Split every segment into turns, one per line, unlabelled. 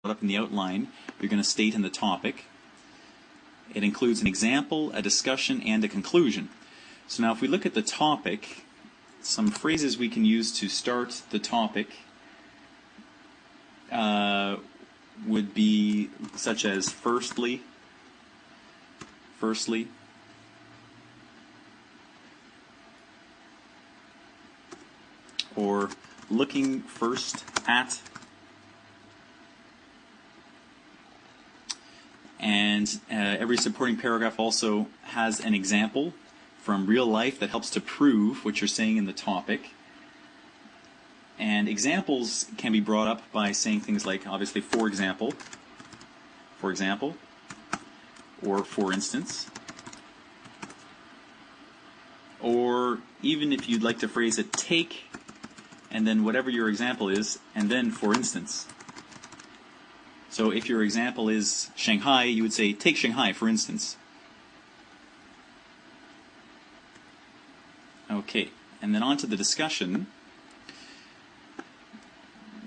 up in the outline, you're going to state in the topic. It includes an example, a discussion, and a conclusion. So now if we look at the topic, some phrases we can use to start the topic would be such as firstly, or looking first at, and every supporting paragraph also has an example from real life that helps to prove what you're saying in the topic. And examples can be brought up by saying things like, obviously, for example, or for instance, or even if you'd like to phrase it, take, and then whatever your example is, and then for instance. So if your example is Shanghai, you would say, take Shanghai, for instance. Okay, and then on to the discussion.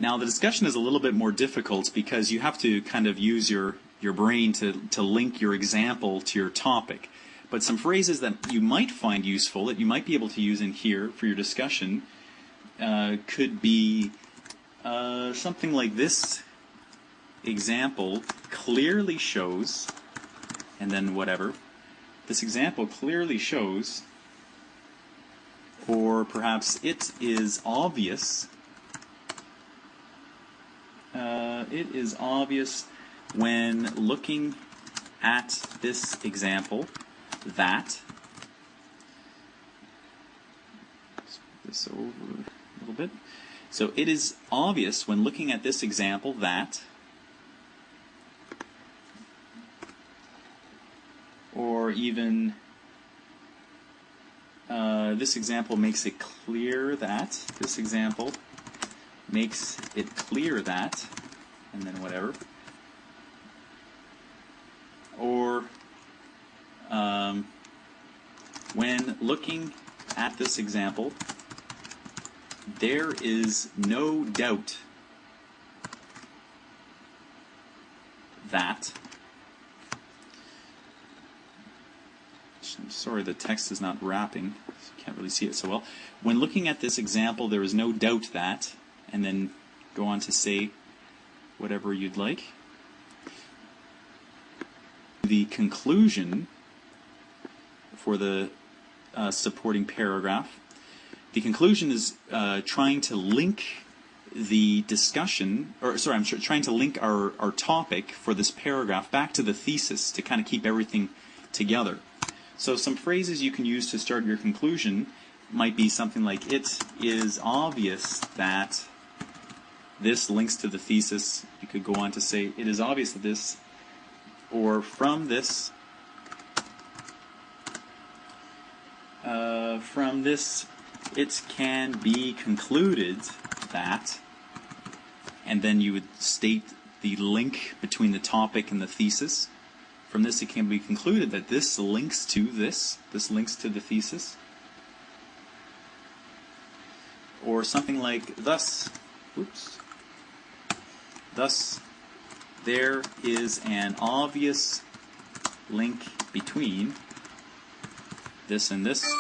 Now the discussion is a little bit more difficult because you have to kind of use your brain to link your example to your topic. But some phrases that you might find useful, that you might be able to use in here for your discussion, could be something like this. Example clearly shows, and then whatever. This example clearly shows, or perhaps it is obvious. It is obvious when looking at this example that. Let's put this over a little bit. So it is obvious when looking at this example that. Or even this example makes it clear that. This example makes it clear that, and then whatever. Or when looking at this example, there is no doubt that. I'm sorry, the text is not wrapping, so you can't really see it so well. When looking at this example, there is no doubt that, and then go on to say whatever you'd like. The conclusion for the supporting paragraph. The conclusion is trying to link the discussion, or sorry, I'm trying to link our topic for this paragraph back to the thesis to kind of keep everything together. So some phrases you can use to start your conclusion might be something like, it is obvious that this links to the thesis. You could go on to say, it is obvious that this, or from this, it can be concluded that, and then you would state the link between the topic and the thesis. From this, it can be concluded that this links to this. This links to the thesis. Or something like, thus, there is an obvious link between this and this.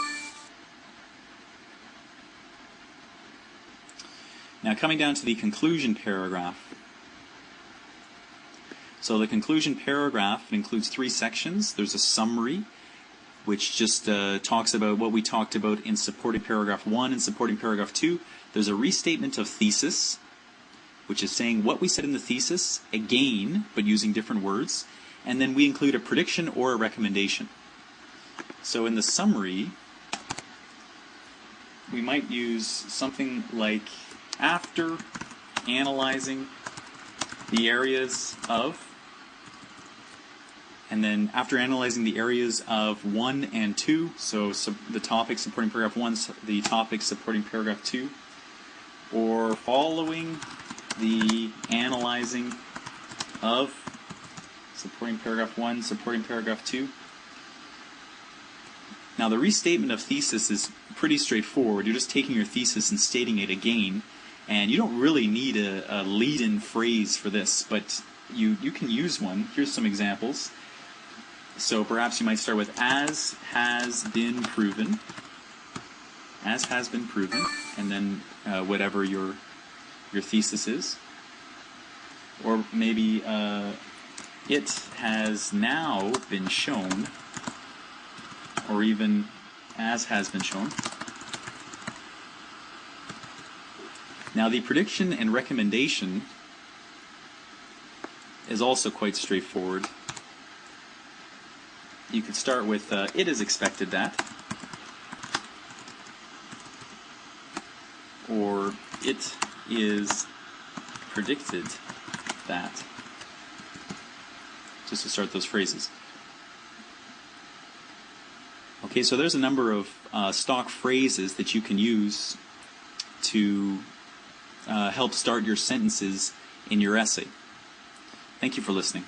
Now, coming down to the conclusion paragraph. So the conclusion paragraph includes 3 sections. There's a summary, which just talks about what we talked about in supporting paragraph 1 and supporting paragraph 2. There's a restatement of thesis, which is saying what we said in the thesis again, but using different words. And then we include a prediction or a recommendation. So in the summary, we might use something like, after analyzing the areas of, and then after analyzing the areas of 1 and 2, so the topic supporting paragraph 1, the topic supporting paragraph 2, or following the analyzing of supporting paragraph 1, supporting paragraph 2. Now the restatement of thesis is pretty straightforward. You're just taking your thesis and stating it again, And you don't really need a lead-in phrase for this, but you can use one. Here's some examples. So perhaps you might start with as has been proven. As has been proven, and then whatever your thesis is. Or maybe it has now been shown, or even as has been shown. Now the prediction and recommendation is also quite straightforward. You could start with it is expected that, or it is predicted that, just to start those phrases. Okay, so there's a number of stock phrases that you can use to help start your sentences in your essay. Thank you for listening.